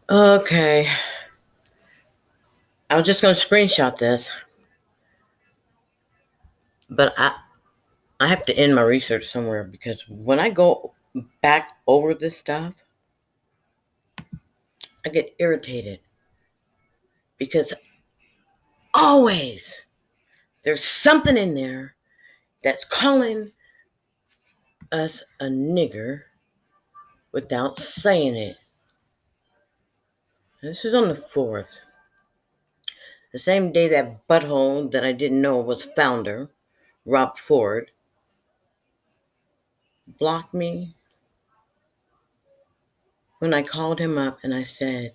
Okay. I was just going to screenshot this, but I have to end my research somewhere because when I go back over this stuff, I get irritated because always there's something in there that's calling us a nigger without saying it. This is on the 4th. The same day that butthole that I didn't know was founder, Rob Ford, blocked me when I called him up and I said,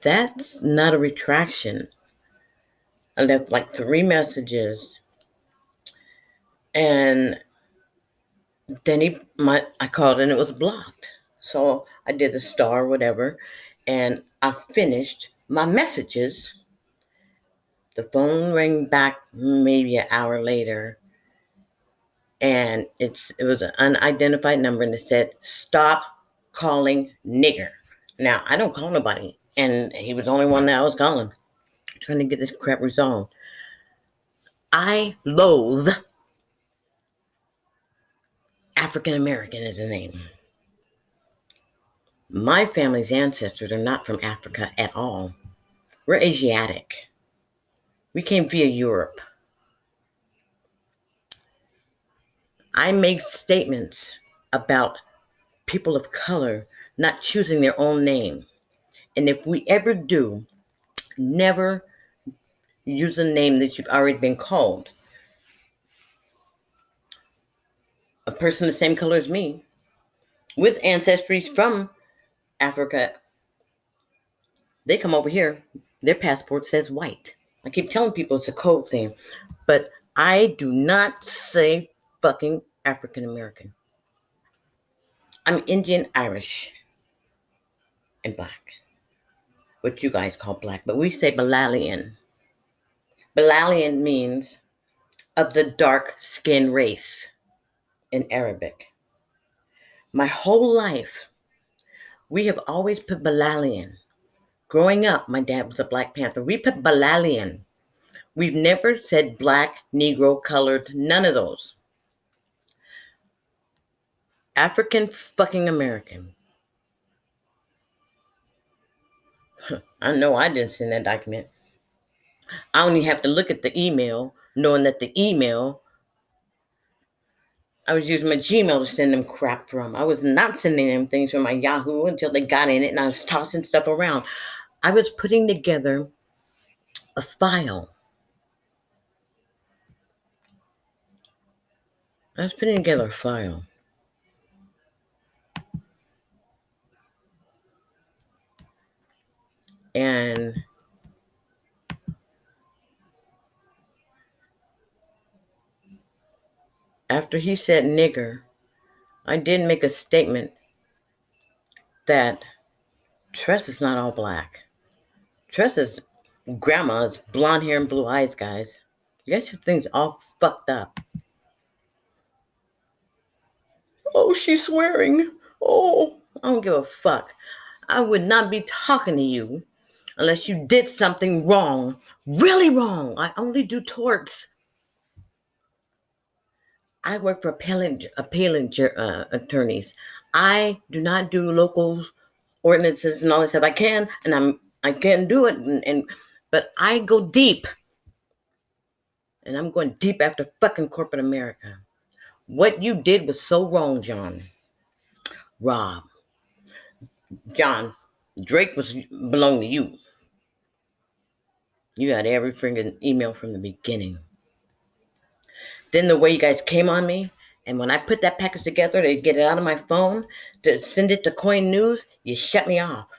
that's not a retraction. I left like 3 messages and then I called and it was blocked. So I did a star, whatever, and I finished my messages. The phone rang back maybe an hour later, and it was an unidentified number, and it said, "Stop calling nigger." Now I don't call nobody, and he was the only one that I was calling, trying to get this crap resolved. I loathe African American as a name. My family's ancestors are not from Africa at all. We're Asiatic. We came via Europe. I make statements about people of color not choosing their own name. And if we ever do, never use a name that you've already been called. A person the same color as me, with ancestries from Africa, they come over here, their passport says white. I keep telling people it's a code thing, but I do not say fucking African American. I'm Indian, Irish, and black. What you guys call black, but we say Balalian. Balalian means of the dark skin race in Arabic. My whole life, we have always put Balalian. Growing up, my dad was a Black Panther. We put Balalian. We've never said black, Negro, colored, none of those. African fucking American. I know I didn't send that document. I only have to look at the email, knowing that the email, I was using my Gmail to send them crap from. I was not sending them things from my Yahoo until they got in it and I was tossing stuff around. I was putting together a file. I was putting together a file. And after he said nigger, I did make a statement that Tress is not all black. Tress's grandma's blonde hair and blue eyes, guys. You guys have things all fucked up. Oh, she's swearing. Oh, I don't give a fuck. I would not be talking to you unless you did something wrong. Really wrong. I only do torts. I work for appellant attorneys. I do not do local ordinances and all that stuff. I can, and I can do it, but I go deep, and I'm going deep after fucking corporate America. What you did was so wrong, John. Rob, John, Drake belonged to you. You got every freaking email from the beginning. Then the way you guys came on me, and when I put that package together to get it out of my phone, to send it to Coin News, you shut me off.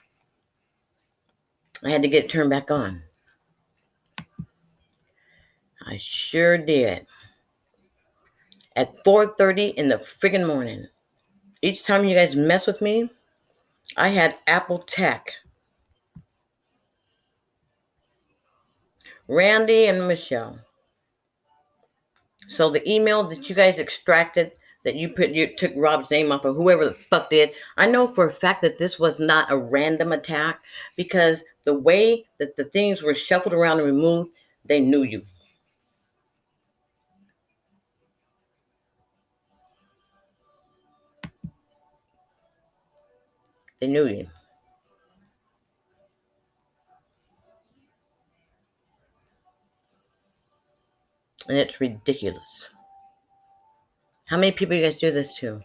I had to get it turned back on. I sure did. At 4:30 in the friggin' morning. Each time you guys mess with me, I had Apple Tech. Randy and Michelle. So the email that you guys extracted that you took Rob's name off of whoever the fuck did. I know for a fact that this was not a random attack because the way that the things were shuffled around and removed, they knew you. They knew you. And it's ridiculous. How many people you guys do this to?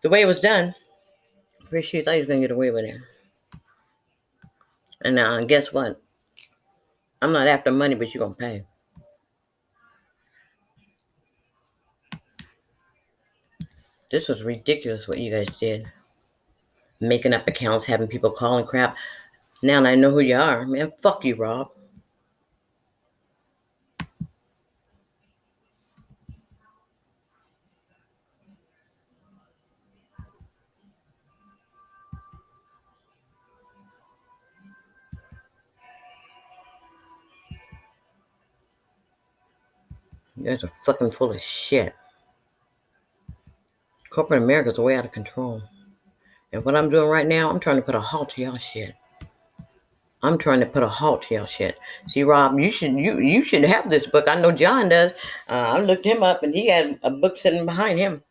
The way it was done, pretty sure you thought you was going to get away with it. And now, guess what? I'm not after money, but you're going to pay. This was ridiculous what you guys did. Making up accounts, having people calling crap. Now I know who you are. Man, fuck you, Rob. You guys are fucking full of shit. Corporate America's way out of control. And what I'm doing right now, I'm trying to put a halt to y'all shit. I'm trying to put a halt to y'all shit. See, Rob, you should have this book. I know John does. I looked him up, and he had a book sitting behind him.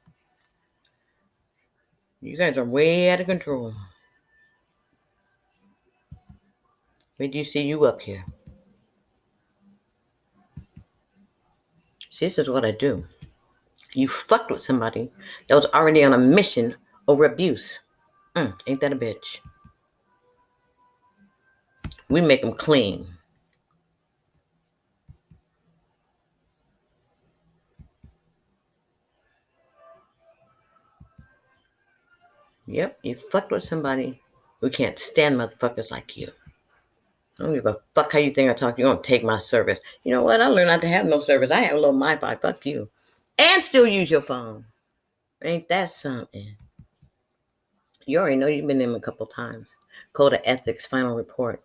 You guys are way out of control. Where do you see you up here? See, this is what I do. You fucked with somebody that was already on a mission over abuse. Ain't that a bitch? We make them clean. Yep, you fucked with somebody who can't stand motherfuckers like you. I don't give a fuck how you think I talk. You don't take my service. You know what? I learned not to have no service. I have a little MiFi. Fuck you. And still use your phone. Ain't that something? You already know you've been in a couple times. Code of Ethics, final report.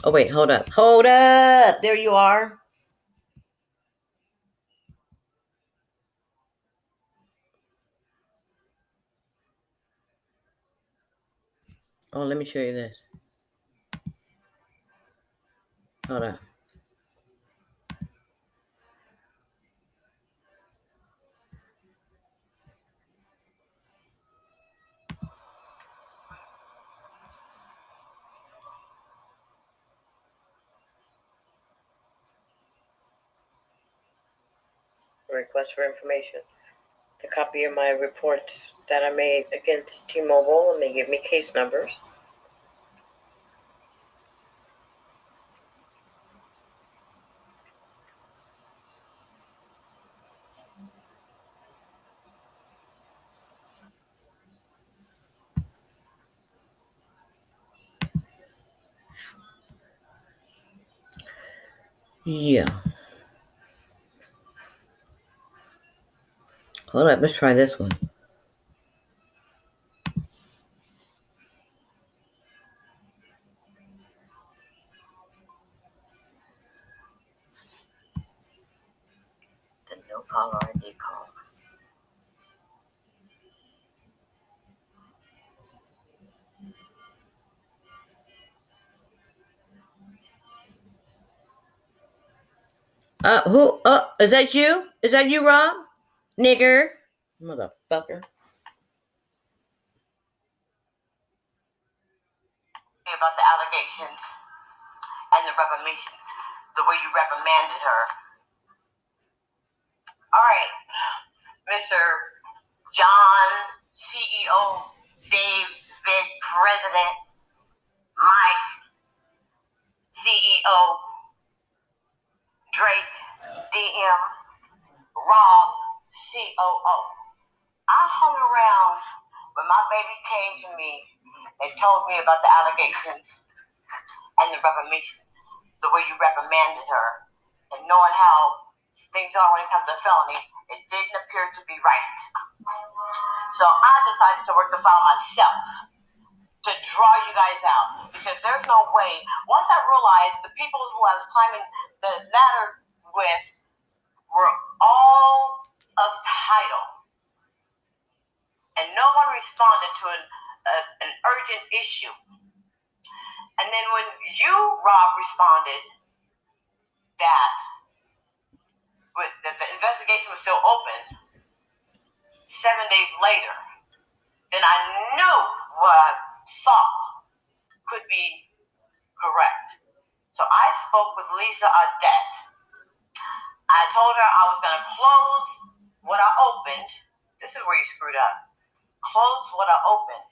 Oh, wait, hold up. Hold up! There you are. Oh, let me show you this. Hold up. Request for information. The copy of my reports that I made against T-Mobile, and they give me case numbers. Yeah. Hold up, let's try this one. The no caller ID call. Who? Is that you? Is that you, Rob? Nigger. Motherfucker. About the allegations and the reprimand, the way you reprimanded her. All right, Mr. John, CEO, David, President, Mike, CEO, Drake, DM, Rob, COO. I hung around when my baby came to me and told me about the allegations and the reprimand, the way you reprimanded her, and knowing how things are when it comes to felony, it didn't appear to be right. So I decided to work the file myself to draw you guys out, because there's no way. Once I realized the people who I was climbing the ladder with were all of title. someone responded to an urgent issue. And then when you, Rob, responded that the investigation was still open 7 days later, then I knew what I thought could be correct. So I spoke with Lisa Audette. I told her I was going to close what I opened. This is where you screwed up. Close what I opened,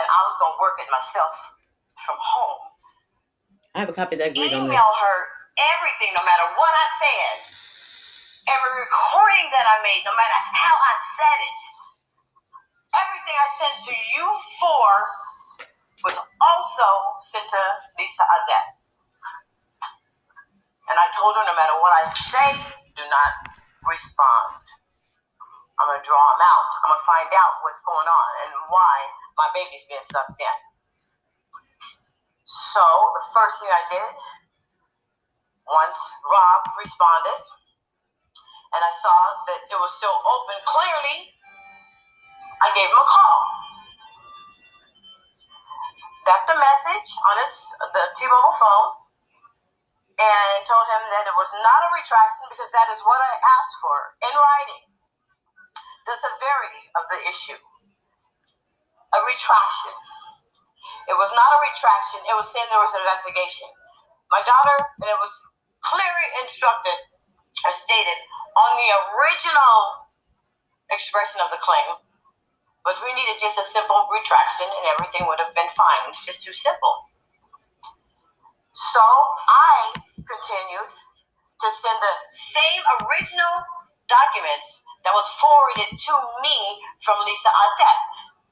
and I was going to work it myself from home. I have a copy of that agreement on this. Email her everything, no matter what I said. Every recording that I made, no matter how I said it. Everything I sent to you was also sent to Lisa Audette. And I told her, no matter what I say, do not respond. I'm going to draw them out. I'm going to find out what's going on and why my baby's being sucked in. So the first thing I did, once Rob responded, and I saw that it was still open clearly, I gave him a call. Left a message on the T-Mobile phone and told him that it was not a retraction because that is what I asked for in writing. The severity of the issue. A retraction. It was not a retraction. It was saying there was an investigation. My daughter, and it was clearly instructed or stated on the original expression of the claim, was we needed just a simple retraction and everything would have been fine. It's just too simple. So I continued to send the same original documents that was forwarded to me from Lisa Audette,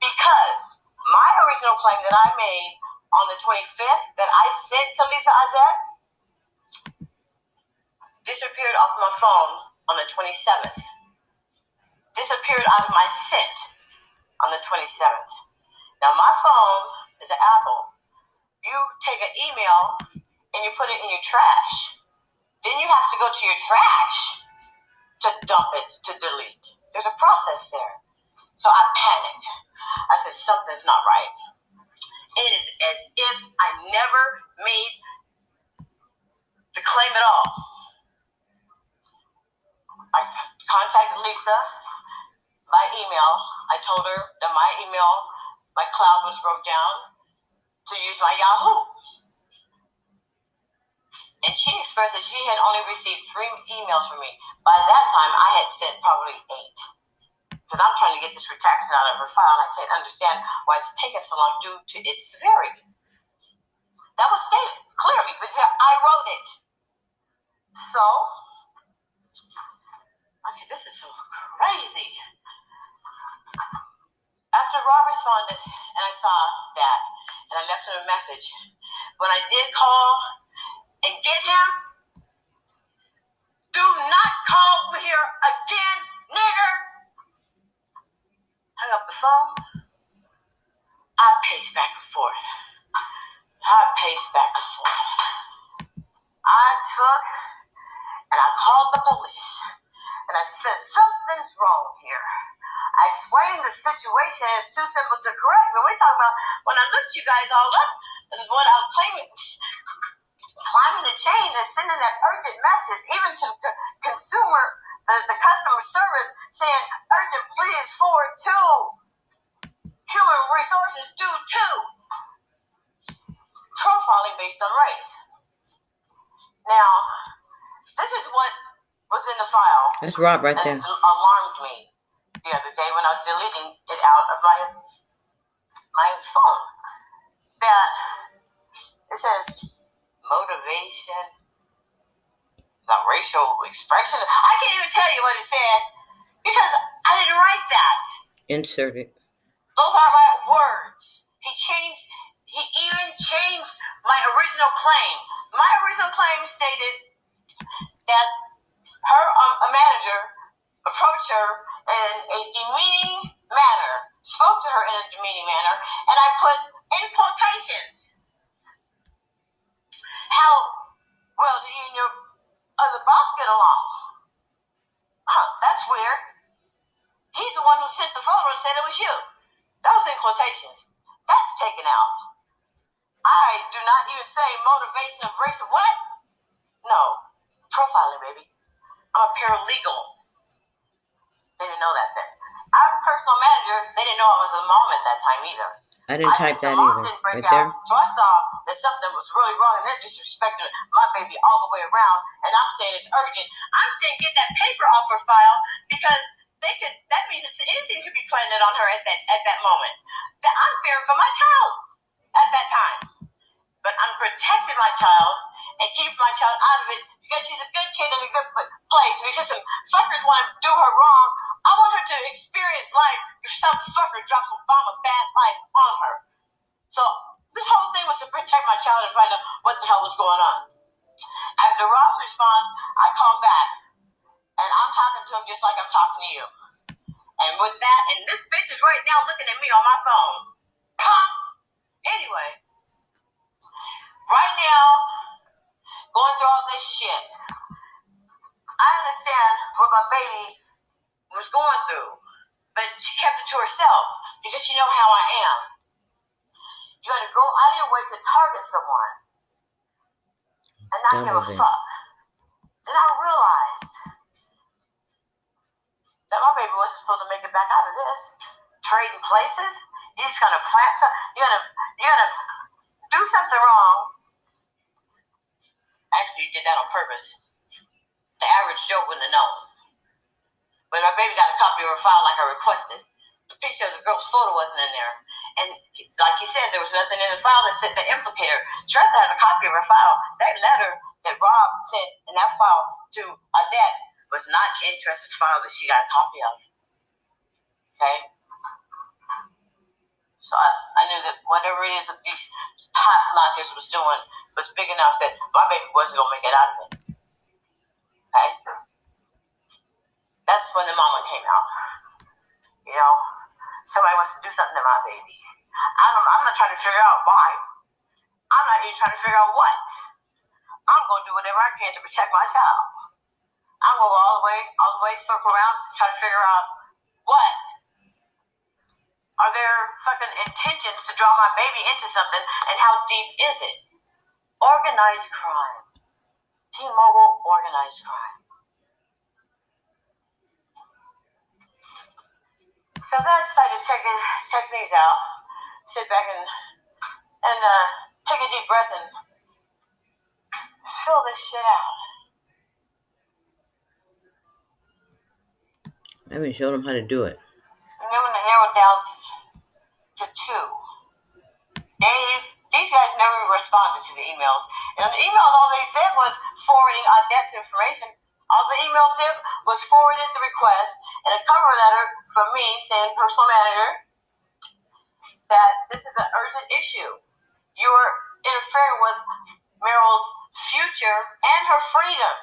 because my original claim that I made on the 25th that I sent to Lisa Audette disappeared off my phone on the 27th. Disappeared out of my sent on the 27th. Now my phone is an Apple. You take an email and you put it in your trash. Then you have to go to your trash to dump it, to delete. There's a process there. So I panicked. I said, something's not right. It is as if I never made the claim at all. I contacted Lisa by email. I told her that my cloud was broke down to use my Yahoo. And she expressed that she had only received 3 emails from me. By that time, I had sent probably 8. Because I'm trying to get this retraction out of her file, and I can't understand why it's taken so long due to its severity. That was stated clearly, because I wrote it. So, okay, this is so crazy. After Rob responded, and I saw that, and I left him a message. When I did call and get him, do not call me here again, nigger. Hung up the phone. I paced back and forth. I took and I called the police. And I said, something's wrong here. I explained the situation. It's too simple to correct. But we're talking about when I looked you guys all up, when I was climbing the chain and sending that urgent message, even to the consumer, the customer service, saying, urgent please forward to human resources due to profiling based on race. Now, this is what was in the file. That's Rob right there. It alarmed me the other day when I was deleting it out of my phone. That it says motivation, the racial expression. I can't even tell you what it said because I didn't write that. Insert it. Those are my words. He even changed my original claim. My original claim stated that a manager approached her in a demeaning manner, spoke to her in a demeaning manner, and I put in quotations how well do you and your other boss get along? That's weird. He's the one who sent the photo and said it was you. That was in quotations. That's taken out. I do not even say motivation of race. What? No. Profiling, baby. I'm a paralegal. They didn't know that then. I'm a personal manager. They didn't know I was a mom at that time either. I didn't type that either. Right there. So I saw that something was really wrong, and they're disrespecting my baby all the way around. And I'm saying it's urgent. I'm saying get that paper off her file because they could. That means anything could be planted on her at that moment. That I'm fearing for my child at that time. But I'm protecting my child and keeping my child out of it because she's a good kid in a good place. Because some fuckers want to do her wrong. I want her to experience life if some fucker drops a bomb of bad life on her. So this whole thing was to protect my child and find out what the hell was going on. After Rob's response, I called back. And I'm talking to him just like I'm talking to you. And with that, and this bitch is right now looking at me on my phone. Anyway. Right now, going through all this shit, I understand what my baby was going through, but she kept it to herself because she know how I am. You're going to go out of your way to target someone and not give a fuck. Then I realized that my baby wasn't supposed to make it back out of this. Trading places? You're just going to plant something? You're going to do something wrong. Actually, you did that on purpose. The average Joe wouldn't have known. When my baby got a copy of her file like I requested, the picture of the girl's photo wasn't in there. And like you said, there was nothing in the file that said the implicator. Tressa has a copy of her file. That letter that Rob sent in that file to Odette was not in Tressa's file that she got a copy of. Okay? So I knew that whatever it is that these hot launchers was doing was big enough that my baby wasn't going to make it out of it. Okay? That's when the mama came out. You know? Somebody wants to do something to my baby. I'm not trying to figure out why. I'm not even trying to figure out what. I'm going to do whatever I can to protect my child. I'm going to go all the way, circle around, try to figure out what. Are there fucking intentions to draw my baby into something, and how deep is it? Organized crime. T-Mobile organized crime. So then I decided to check these out, sit back and take a deep breath and fill this shit out. I haven't showed them how to do it. And then when I narrowed down to two, these guys never responded to the emails. And the emails, all they said was forwarding Odette's information. All the email did was forwarded the request and a cover letter from me saying, personal manager, that this is an urgent issue. You are interfering with Meryl's future and her freedom.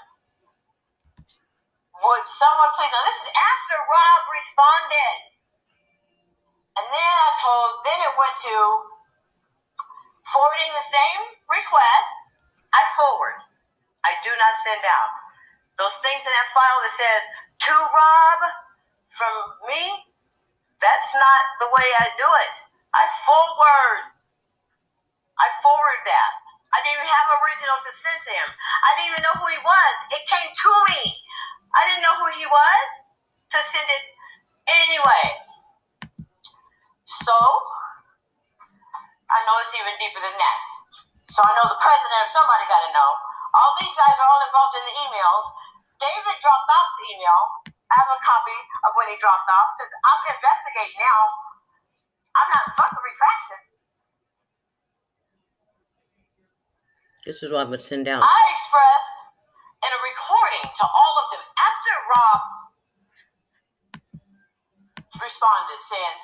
Would someone please? Now this is after Rob responded. And then it went to forwarding the same request. I forward. I do not send out. Those things in that file that says, to Rob, from me, that's not the way I do it. I forward that. I didn't even have original to send to him. I didn't even know who he was. It came to me. I didn't know who he was to send it anyway. So, I know it's even deeper than that. So I know the president or somebody got to know. All these guys are all involved in the emails. David dropped off the email. I have a copy of when he dropped off because I'm investigating now. I'm not fucking retraction. This is what I'm going to send out. I expressed in a recording to all of them after Rob responded saying,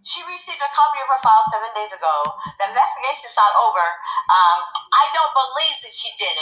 she received a copy of her file 7 days ago. The investigation's not over. I don't believe that she did it.